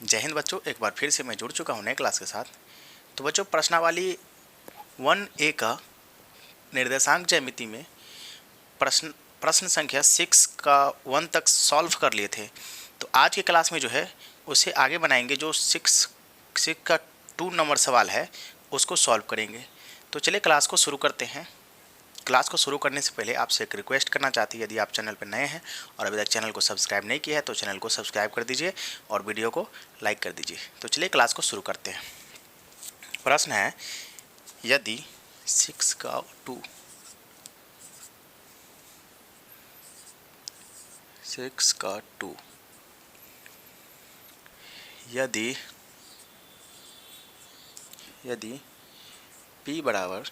जय हिंद बच्चों, एक बार फिर से मैं जुड़ चुका हूँ नए क्लास के साथ। तो बच्चों, प्रश्नावली 1A का निर्देशांक ज्यामिति में प्रश्न संख्या 6 का 1 तक सॉल्व कर लिए थे। तो आज की क्लास में जो है उसे आगे बनाएंगे। जो 6 का 2 नंबर सवाल है उसको सॉल्व करेंगे। तो चलिए क्लास को शुरू करते हैं। क्लास को शुरू करने से पहले आपसे एक रिक्वेस्ट करना चाहती है, यदि आप चैनल पर नए हैं और अभी तक चैनल को सब्सक्राइब नहीं किया है तो चैनल को सब्सक्राइब कर दीजिए और वीडियो को लाइक कर दीजिए। तो चलिए क्लास को शुरू करते हैं। प्रश्न है, यदि 6 का 2 यदि p बराबर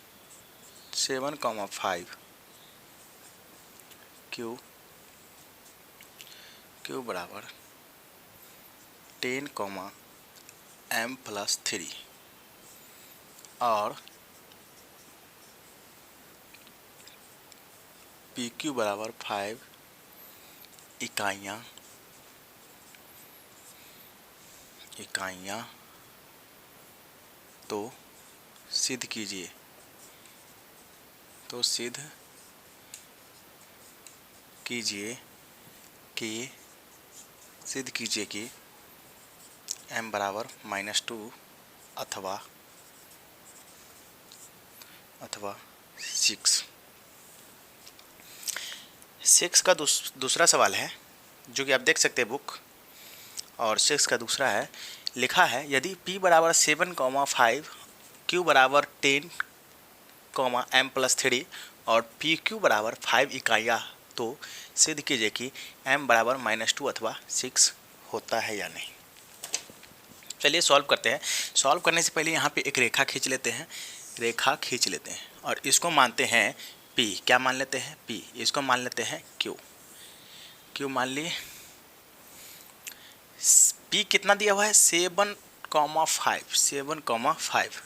7,5 q बराबर 10, m+3 और pq बराबर 5 इकाइयाँ तो सिद्ध कीजिए कि m बराबर -2 अथवा 6 का दूसरा सवाल है, जो कि आप देख सकते हैं बुक। और 6 का दूसरा है, लिखा है यदि p बराबर 7,5 q बराबर 10, m+3 और pq बराबर 5 इकाइयाँ तो सिद्ध कीजिए कि m बराबर -2 अथवा 6 होता है या नहीं। चलिए सॉल्व करते हैं। सॉल्व करने से पहले यहाँ पे एक रेखा खींच लेते हैं और इसको मानते हैं p। क्या मान लेते हैं? p। इसको मान लेते हैं q मान लिए। p कितना दिया हुआ है? 7,5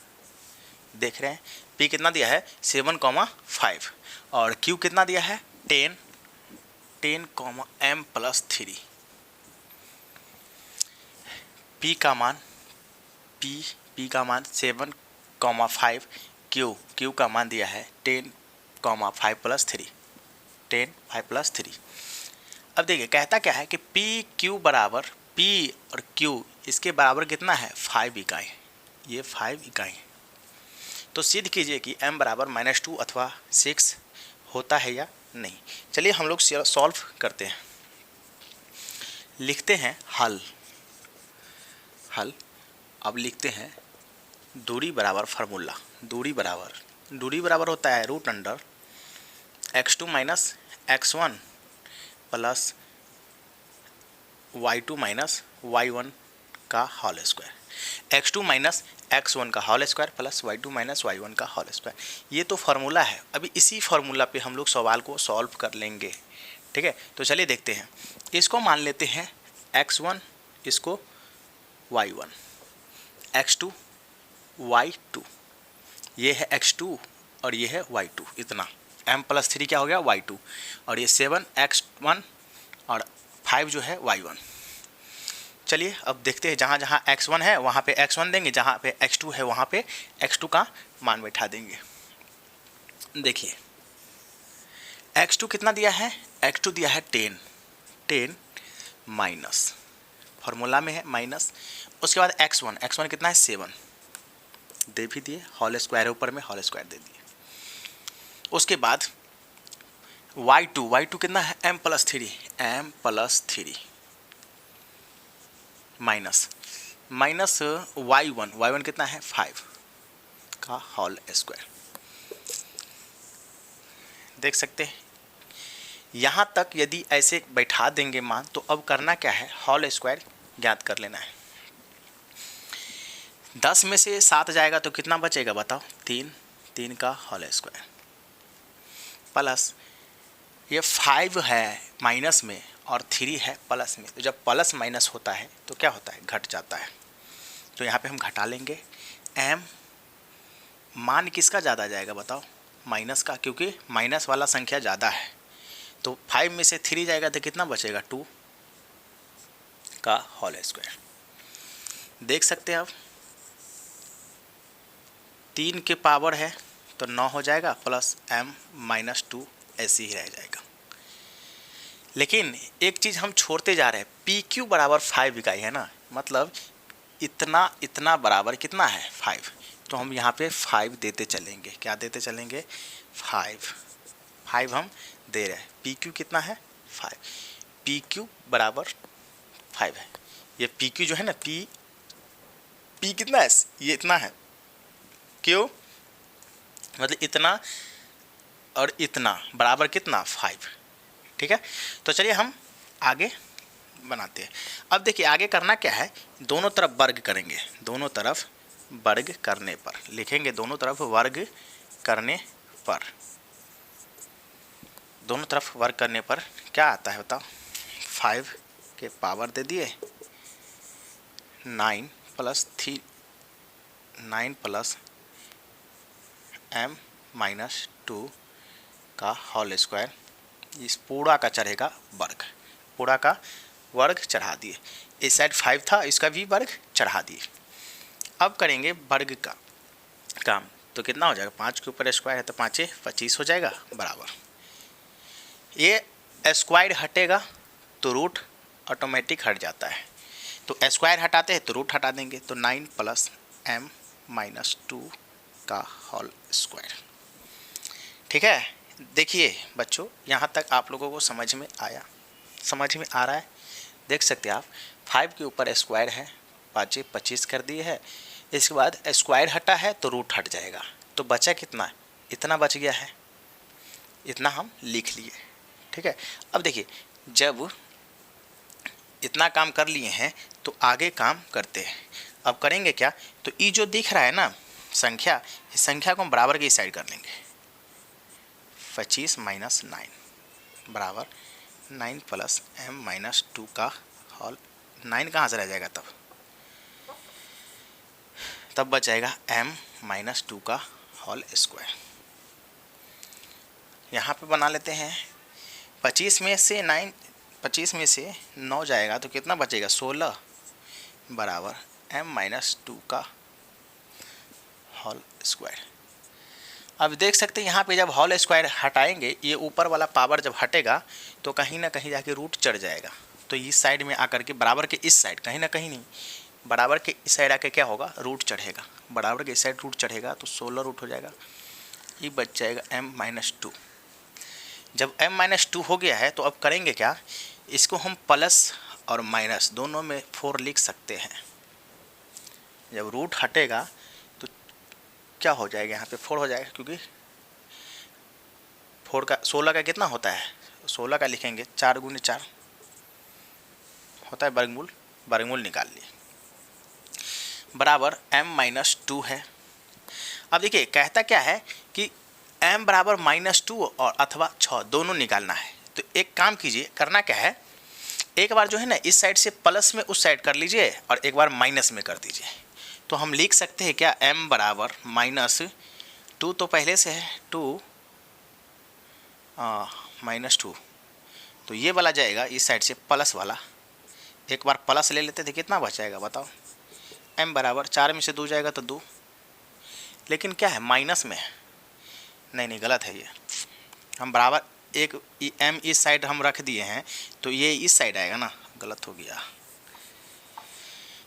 देख रहे हैं। p कितना दिया है? 7,5 और q कितना दिया है? 10, m+3। p का मान 7,5, q का मान दिया है 10, 5 + 3। अब देखिए कहता क्या है कि p और q इसके बराबर कितना है? 5 इकाई। ये 5 इकाई। तो सिद्ध कीजिए कि m बराबर -2 अथवा 6 होता है या नहीं। चलिए हम लोग सॉल्व करते हैं। लिखते हैं हल। अब लिखते हैं दूरी बराबर फार्मूला। दूरी बराबर होता है √x2 - x1 plus y2 - y1 का होल स्क्वायर। x2 - x1 का whole square plus y2 - y1 का होल स्क्वायर। ये तो फार्मूला है। अभी इसी फार्मूला पे हम लोग सवाल को सॉल्व कर लेंगे। ठीक है, तो चलिए देखते हैं। इसको मान लेते हैं x1, इसको y1, x2 y2। ये है x2 और ये है y2। इतना m+3 क्या हो गया? y2। और ये 7x1 और 5 जो है y1। चलिए अब देखते हैं। जहाँ जहाँ x1 है वहाँ पे x1 देंगे, जहाँ पे x2 है वहाँ पे x2 का मान बैठा देंगे। देखिए x2 कितना दिया है? x2 दिया है 10 माइनस, फार्मूला में है माइनस। उसके बाद x1 कितना है? 7 दे भी दिए, होल स्क्वायर है ऊपर में, होल स्क्वायर दे दिए। उसके बाद y2 कितना है? m+3 माइनस y1 कितना है? 5 का होल स्क्वायर। देख सकते हैं। यहाँ तक यदि ऐसे बैठा देंगे मान, तो अब करना क्या है? होल स्क्वायर ज्ञात कर लेना है। 10 में से 7 जाएगा तो कितना बचेगा बताओ? 3 का होल स्क्वायर प्लस ये 5 है माइनस में और 3 है प्लस में। तो जब प्लस माइनस होता है तो क्या होता है? घट जाता है। तो यहाँ पे हम घटा लेंगे। m मान किसका ज़्यादा जाएगा बताओ? माइनस का, क्योंकि माइनस वाला संख्या ज़्यादा है। तो 5 में से 3 जाएगा तो कितना बचेगा? 2 का होल स्क्वायर। देख सकते हैं आप, 3 के पावर है तो 9 हो जाएगा प्लस m माइनस 2 ऐसे ही रह जाएगा। लेकिन एक चीज़ हम छोड़ते जा रहे हैं, पी क्यू बराबर 5 इकाई है ना, मतलब इतना इतना बराबर कितना है 5, तो हम यहाँ पे 5 देते चलेंगे। क्या देते चलेंगे? 5 हम दे रहे हैं। पी क्यू कितना है? 5। पी क्यू बराबर 5 है। ये पी क्यू जो है ना, पी कितना है? ये इतना है। क्यों? मतलब इतना और इतना बराबर कितना? 5। ठीक है, तो चलिए हम आगे बनाते हैं। अब देखिए आगे करना क्या है, दोनों तरफ वर्ग करेंगे। दोनों तरफ वर्ग करने पर लिखेंगे, दोनों तरफ वर्ग करने पर, दोनों तरफ वर्ग करने पर क्या आता है बताओ? 5 के पावर दे दिए, 9 प्लस 3, 9 प्लस m माइनस 2 का होल स्क्वायर, इस पूरा का चढ़ेगा वर्ग, पूरा का वर्ग चढ़ा दिए। इस साइड 5 था, इसका भी वर्ग चढ़ा दिए। अब करेंगे वर्ग का काम, तो कितना हो जाएगा? 5 के ऊपर स्क्वायर है तो 5 25 हो जाएगा बराबर। ये स्क्वायर हटेगा तो रूट ऑटोमेटिक हट जाता है, तो स्क्वायर हटाते हैं तो रूट हटा देंगे, तो 9 प्लस m माइनस 2 का होल स्क्वायर। ठीक है, देखिए बच्चों यहाँ तक आप लोगों को समझ में आया? समझ में आ रहा है? देख सकते हैं आप, 5 के ऊपर स्क्वायर है, 5 25 कर दिए है, इसके बाद स्क्वायर हटा है तो रूट हट जाएगा, तो बचा कितना? इतना बच गया है, इतना हम लिख लिए। ठीक है, अब देखिए जब इतना काम कर लिए हैं तो आगे काम करते हैं। अब करेंगे क्या, तो ये जो दिख रहा है ना संख्या, इस संख्या को हम बराबर की साइड कर लेंगे। 25 माइनस 9 बराबर 9 प्लस m माइनस 2 का होल, 9 कहाँ से रह जाएगा? तब बच जाएगा m माइनस 2 का होल स्क्वायर। यहाँ पे बना लेते हैं, 25 में से 9 जाएगा तो कितना बचेगा? 16 बराबर m माइनस 2 का होल स्क्वायर। अब देख सकते हैं यहाँ पे जब होल स्क्वायर हटाएंगे, ये ऊपर वाला पावर जब हटेगा तो कहीं ना कहीं जाके रूट चढ़ जाएगा, तो इस साइड में आकर के बराबर के इस साइड, कहीं ना कहीं नहीं, बराबर के इस साइड आके क्या होगा? रूट चढ़ेगा, बराबर के इस साइड रूट चढ़ेगा तो 16 रूट हो जाएगा, ये बच जाएगा m माइनस 2। जब m माइनस 2 हो गया है तो अब करेंगे क्या, इसको हम प्लस और माइनस दोनों में 4 लिख सकते हैं। जब रूट हटेगा तो क्या हो जाएगा? यहाँ पे 4 हो जाएगा, क्योंकि 4 का 16 का कितना होता है? 16 का लिखेंगे 4 गुने 4 होता है वर्गमूल, वर्गमूल निकाल लिए, बराबर m माइनस 2 है। अब देखिए कहता क्या है कि m बराबर माइनस 2 और अथवा 6 दोनों निकालना है। तो एक काम कीजिए, करना क्या है, एक बार जो है ना इस साइड से प्लस में उस साइड कर लीजिए और एक बार माइनस में कर दीजिए, तो हम लिख सकते हैं क्या? m बराबर माइनस 2 तो पहले से है, 2 माइनस 2, तो ये वाला जाएगा इस साइड से प्लस वाला, एक बार प्लस ले लेते थे, कितना बच जाएगा बताओ? m बराबर 4 में से 2 जाएगा तो 2, लेकिन क्या है माइनस में है, नहीं गलत है, ये हम बराबर एक m इस साइड हम रख दिए हैं तो ये इस साइड आएगा ना, गलत हो गया,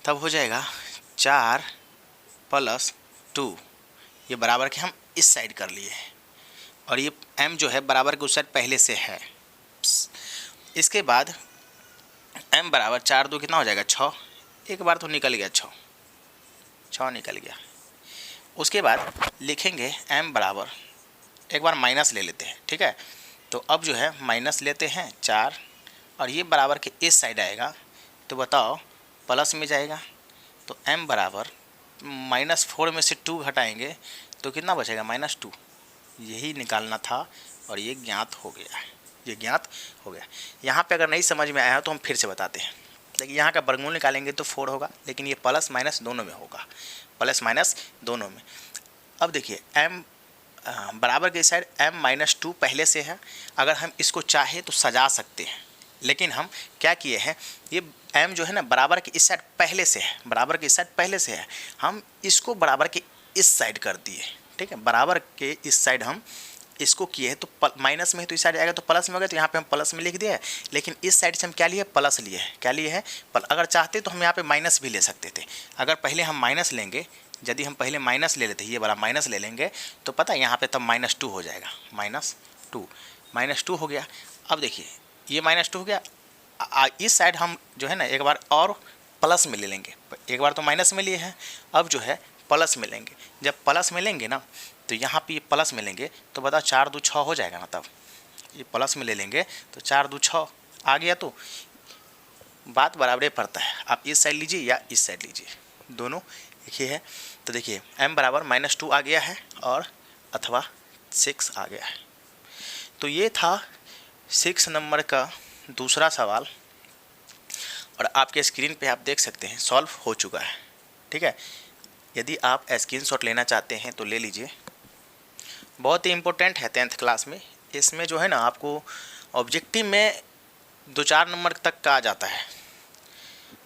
तब हो जाएगा 4 प्लस 2, ये बराबर के हम इस साइड कर लिए हैं, और ये m जो है बराबर के उस साइड पहले से है। इसके बाद m बराबर 4 2 कितना हो जाएगा? 6, एक बार तो निकल गया, 6 निकल गया। उसके बाद लिखेंगे m बराबर, एक बार माइनस ले लेते हैं, ठीक है, तो अब जो है माइनस लेते हैं 4 और ये बराबर के इस साइड आएगा, तो बताओ प्लस में जाएगा, तो m बराबर माइनस 4 में से 2 घटाएंगे तो कितना बचेगा? माइनस 2, यही निकालना था और ये ज्ञात हो गया है, ये ज्ञात हो गया। यहाँ पे अगर नहीं समझ में आया तो हम फिर से बताते हैं। देखिए यहाँ का वर्गमूल निकालेंगे तो 4 होगा, लेकिन ये प्लस माइनस दोनों में होगा, प्लस माइनस दोनों में। अब देखिए m बराबर के साइड m माइनस 2 पहले से है, अगर हम इसको चाहे तो सजा सकते हैं, लेकिन हम क्या किए हैं, ये m जो है ना बराबर के इस साइड पहले से है, बराबर के इस साइड पहले से है, हम इसको बराबर के इस साइड कर दिए, ठीक है, बराबर के इस साइड हम इसको किए हैं, तो माइनस में है तो इस साइड आएगा तो प्लस में हो गया, तो यहाँ पे हम प्लस में लिख दिया है, लेकिन इस साइड से हम क्या लिए, प्लस लिए हैं, क्या लिए हैं, अगर चाहते तो हम यहाँ पे माइनस भी ले सकते थे। अगर पहले हम माइनस लेंगे, यदि हम पहले माइनस ले लेते, ये वाला माइनस ले लेंगे, तो पता है यहाँ पे तब -2 हो जाएगा, -2 हो गया। अब देखिए ये -2 हो गया, इस साइड हम जो है ना एक बार और प्लस में ले लेंगे, एक बार तो माइनस में लिए हैं, अब जो है प्लस में लेंगे, जब प्लस में लेंगे ना तो यहाँ पे ये प्लस में लेंगे तो बताओ 4 2 6 हो जाएगा ना, तब ये प्लस में ले लेंगे तो 4 2 6 आ गया, तो बात बराबर पड़ता है, आप इस साइड लीजिए या इस साइड लीजिए, दोनों एक ही है। तो देखिए m बराबर -2 आ गया है और अथवा 6 आ गया है। तो ये था 6 नंबर का दूसरा सवाल और आपके स्क्रीन पे आप देख सकते हैं सॉल्व हो चुका है, ठीक है। यदि आप स्क्रीनशॉट लेना चाहते हैं तो ले लीजिए, बहुत ही इम्पोर्टेंट है 10th क्लास में। इसमें जो है ना आपको ऑब्जेक्टिव में 2-4 नंबर तक का आ जाता है,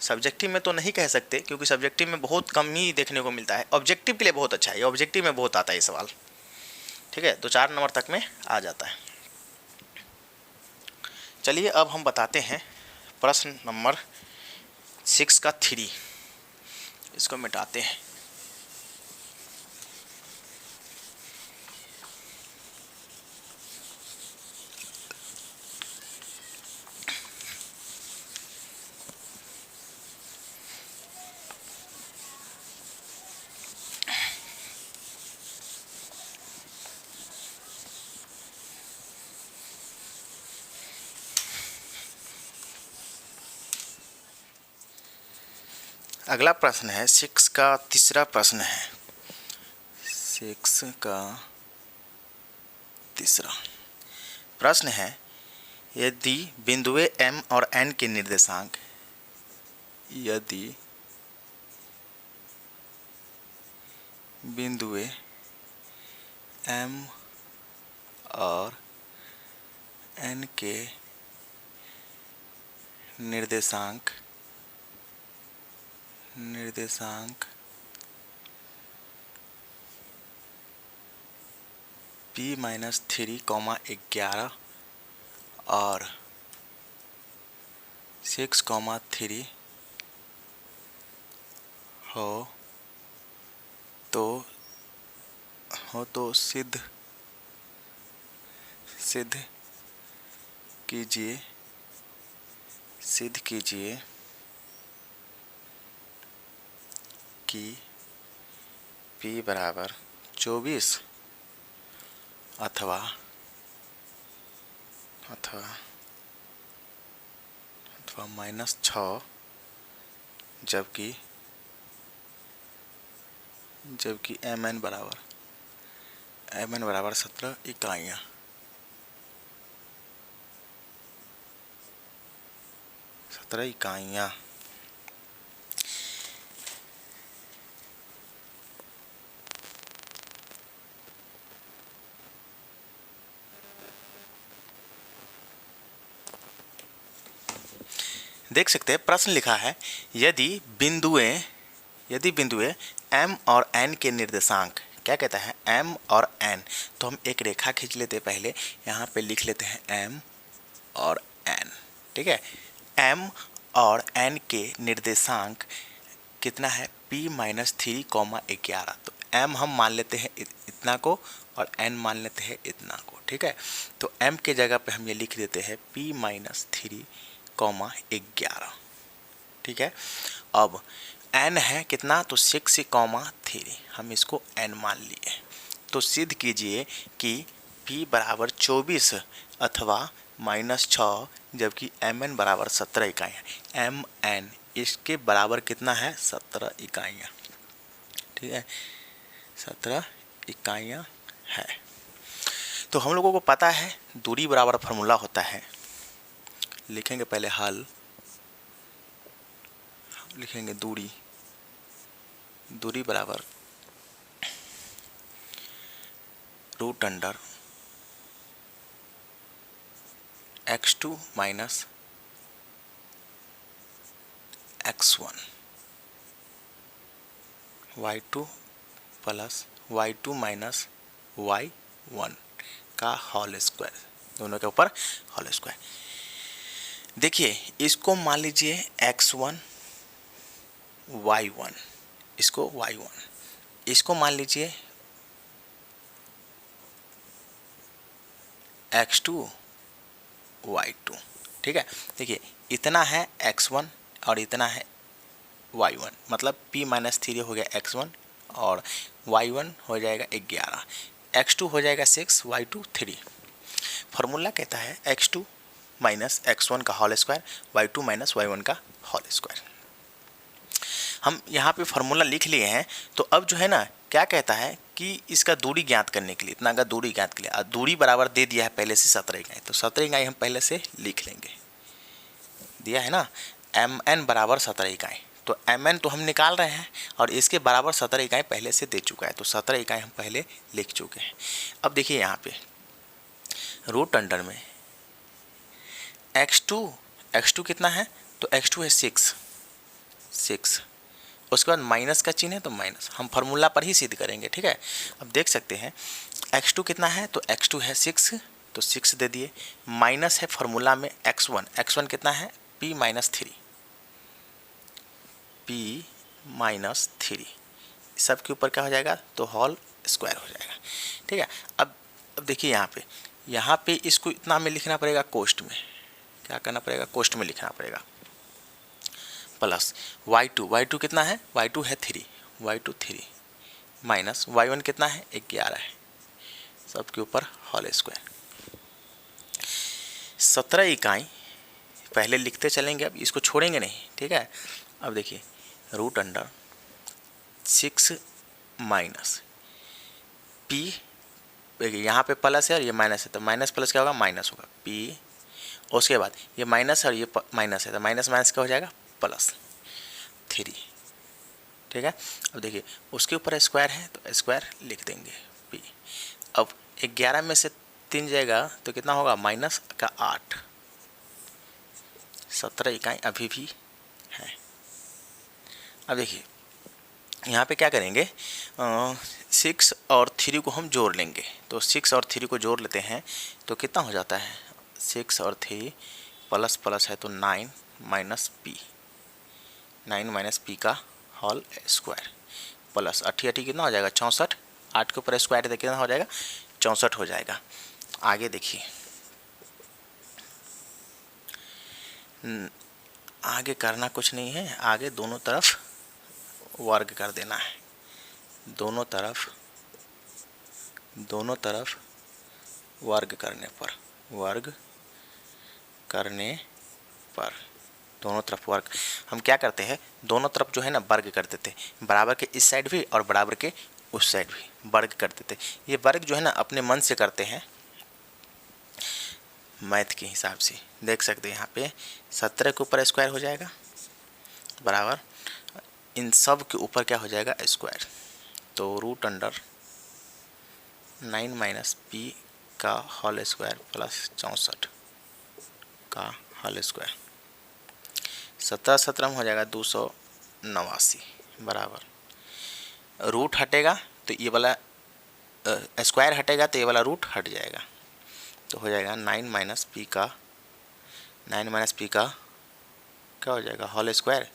सब्जेक्टिव में तो नहीं कह सकते क्योंकि सब्जेक्टिव में बहुत कम ही देखने को मिलता है, ऑब्जेक्टिव के लिए बहुत अच्छा है, ये ऑब्जेक्टिव में बहुत आता है ये सवाल, ठीक है, 2-4 नंबर तक में आ जाता है। चलिए अब हम बताते हैं प्रश्न नंबर 6 का 3, इसको मिटाते हैं। अगला प्रश्न है 6 का तीसरा प्रश्न है, 6 का तीसरा प्रश्न है, यदि बिंदुए M और N के निर्देशांक, यदि बिंदुए M और N के निर्देशांक P-3, 11 और 6, 3 हो तो सिद्ध कीजिए कि P बराबर 24 अथवा -6, जबकि mn बराबर 17 इकाइयाँ। देख सकते हैं प्रश्न लिखा है, यदि बिंदुए M और N के निर्देशांक, क्या कहता है M और N, तो हम एक रेखा खींच लेते, पहले यहाँ पे लिख लेते हैं M और N, ठीक है। M और N के निर्देशांक कितना है P-3, 11, तो M हम मान लेते हैं इतना को और N मान लेते हैं इतना को, ठीक है। तो M के जगह पे हम ये लिख देते हैं P-3, 11, ठीक है। अब N है कितना, तो 6, 3, हम इसको N मान लिए। तो सिद्ध कीजिए कि P बराबर 24 अथवा -6, जबकि Mn बराबर 17 इकाइयाँ। Mn इसके बराबर कितना है, 17 इकाइयाँ, ठीक है, 17 इकाइयाँ है। तो हम लोगों को पता है दूरी बराबर फार्मूला होता है, लिखेंगे पहले हल, लिखेंगे दूरी बराबर √x2 - x1 y2 plus y2 minus y1 का होल स्क्वायर, दोनों के ऊपर होल स्क्वायर। देखिए इसको मान लीजिए x1 y1, इसको y1, इसको मान लीजिए x2 y2, ठीक है। देखिए इतना है x1 और इतना है y1, मतलब p माइनस 3 हो गया x1 और y1 हो जाएगा 11, x2 हो जाएगा 6, y2 3। फॉर्मूला कहता है x2 माइनस x1 का whole square, y2 minus y1 का होल स्क्वायर। हम यहाँ पे फॉर्मूला लिख लिए हैं। तो अब जो है ना क्या कहता है कि इसका दूरी ज्ञात करने के लिए, इतना का दूरी ज्ञात के लिए, दूरी बराबर दे दिया है पहले से 17 इकाई, तो 17 इकाई हम पहले से लिख लेंगे, दिया है ना mn बराबर 17 इकाई, तो mn तो हम निकाल रहे हैं और इसके बराबर 17 इकाई पहले से दे चुका है, तो 17 इकाई हम पहले लिख चुके हैं। अब देखिए यहाँ पे रूट अंडर में x2 कितना है, तो x2 है 6, उसके बाद माइनस का चिन्ह है तो माइनस, हम फार्मूला पर ही सिद्ध करेंगे, ठीक है। अब देख सकते हैं x2 कितना है, तो x2 है 6, तो 6 दे दिए, माइनस है फार्मूला में x1 कितना है p माइनस 3, सब के ऊपर क्या हो जाएगा, तो होल स्क्वायर हो जाएगा, ठीक है। अब देखिए यहाँ पे इसको इतना में लिखना पड़ेगा, कोष्ट में क्या करना पड़ेगा, कोष्ट में लिखना पड़ेगा, प्लस y2 कितना है, y2 है 3 माइनस y1 कितना है 11 है, सबके ऊपर होल स्क्वायर। 17 इकाई पहले लिखते चलेंगे, अब इसको छोड़ेंगे नहीं, ठीक है। अब देखिए रूट अंडर 6 माइनस p, देखिए यहाँ पे प्लस है और ये माइनस है, तो माइनस प्लस क्या होगा, माइनस होगा p, उसके बाद ये माइनस और ये माइनस है, तो माइनस माइनस क्या हो जाएगा, प्लस 3, ठीक है। अब देखिए उसके ऊपर स्क्वायर है तो स्क्वायर लिख देंगे p। अब 11 में से 3 जाएगा तो कितना होगा, माइनस का 8, 17 इकाई अभी भी है। अब देखिए यहाँ पे क्या करेंगे, 6 और 3 को हम जोड़ लेंगे, तो 6 और 3 को जोड़ लेते हैं तो कितना हो जाता है, 6 और 3 प्लस प्लस है तो 9 माइनस p का होल स्क्वायर, प्लस 8 कितना हो जाएगा 64, 8 के ऊपर स्क्वायर कितना हो जाएगा 64 हो जाएगा। आगे देखिए आगे करना कुछ नहीं है, आगे दोनों तरफ वर्ग कर देना है, दोनों तरफ वर्ग करने पर दोनों तरफ वर्ग, हम क्या करते हैं दोनों तरफ जो है ना वर्ग कर देते हैं, बराबर के इस साइड भी और बराबर के उस साइड भी वर्ग कर देते हैं। ये वर्ग जो है ना अपने मन से करते हैं, मैथ के हिसाब से देख सकते हैं यहाँ पे 17 के ऊपर स्क्वायर हो जाएगा बराबर इन सब के ऊपर क्या हो जाएगा स्क्वायर, तो रूट अंडर 9 माइनस p का होल स्क्वायर प्लस 64 का होल स्क्वायर, 17 हो जाएगा 289 बराबर, रूट हटेगा तो ये वाला स्क्वायर हटेगा तो ये वाला रूट हट जाएगा, तो हो जाएगा 9 माइनस p का क्या हो जाएगा होल स्क्वायर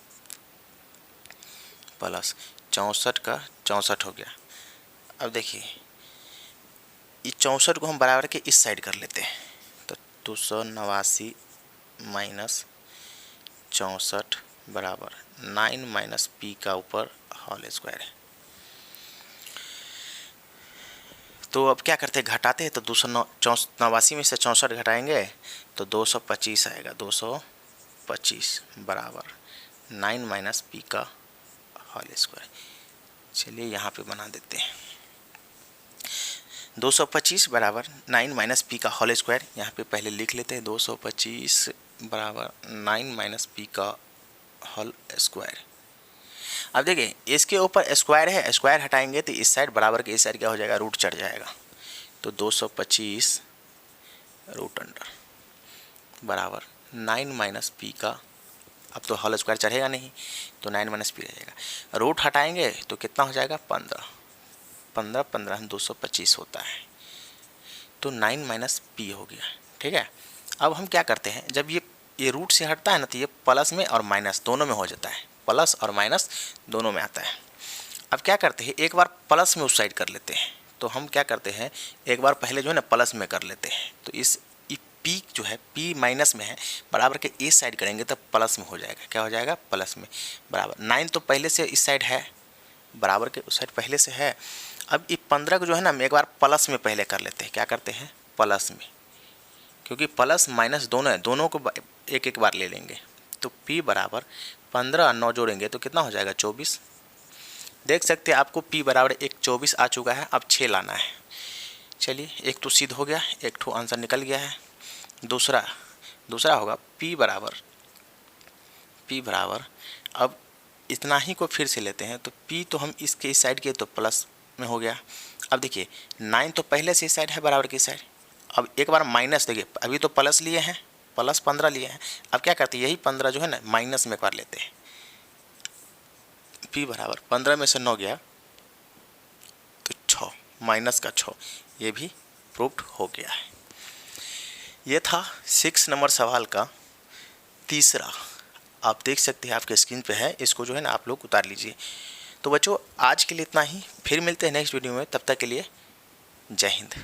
प्लस 64 का 64 हो गया। अब देखिए इस 64 को हम बराबर के इस साइड कर लेते हैं, तो 289 माइनस 64 बराबर 9 माइनस p का ऊपर होल स्क्वायर है। तो अब क्या करते हैं, घटाते हैं, तो 289 में से 64 घटाएंगे तो 225 आएगा, 225 बराबर 9 माइनस p का होल स्क्वायर। चलिए यहाँ पे बना देते हैं, 225 बराबर 9 माइनस p का होल स्क्वायर, यहाँ पे पहले लिख लेते हैं 225 बराबर 9 माइनस p का होल स्क्वायर। अब देखिए इसके ऊपर स्क्वायर है, स्क्वायर हटाएंगे तो इस साइड बराबर के इस साइड क्या हो जाएगा, रूट चढ़ जाएगा, तो 225 रूट अंडर बराबर 9 माइनस p का अब तो होल स्क्वायर चढ़ेगा नहीं, तो 9 माइनस पी रहेगा। रूट हटाएंगे तो कितना हो जाएगा 15, 15 15 225 होता है, तो 9 माइनस पी हो गया। ठीक है, अब हम क्या करते हैं, जब ये रूट से हटता है ना तो ये प्लस में और माइनस दोनों में हो जाता है, प्लस और माइनस दोनों में आता है। अब क्या करते हैं, एक बार प्लस में उस साइड कर लेते हैं, तो हम क्या करते हैं एक बार पहले जो है ना प्लस में कर लेते हैं, तो इस पी जो है पी माइनस में है, बराबर के इस साइड करेंगे तब प्लस में हो जाएगा, क्या हो जाएगा प्लस में, बराबर 9 तो पहले से इस साइड है, बराबर के उस साइड पहले से है। अब ये 15 को जो है ना हम एक बार प्लस में पहले कर लेते हैं, क्या करते हैं प्लस में, क्योंकि प्लस माइनस दोनों है, दोनों को एक एक बार ले लेंगे, तो p बराबर 15 और 9 जोड़ेंगे तो कितना हो जाएगा 24। देख सकते हैं आपको p बराबर एक 24 आ चुका है, अब 6 लाना है। चलिए एक तो सिद्ध हो गया, एक ठो आंसर निकल गया है। दूसरा होगा p बराबर अब इतना ही को फिर से लेते हैं, तो p तो हम इसके इस साइड के तो प्लस में हो गया। अब देखिए 9 तो पहले से इस साइड है, बराबर की साइड, अब एक बार माइनस, देखिए अभी तो प्लस लिए हैं, प्लस 15 लिए हैं, अब क्या करते हैं यही 15 जो है ना माइनस में कर लेते हैं, p बराबर 15 में से 9 गया तो 6, माइनस का 6, ये भी प्रूव्ड हो गया है। ये था 6 नंबर सवाल का तीसरा, आप देख सकते हैं आपके स्क्रीन पे है, इसको जो है ना आप लोग उतार लीजिए। तो बच्चों आज के लिए इतना ही, फिर मिलते हैं नेक्स्ट वीडियो में, तब तक के लिए जय हिंद।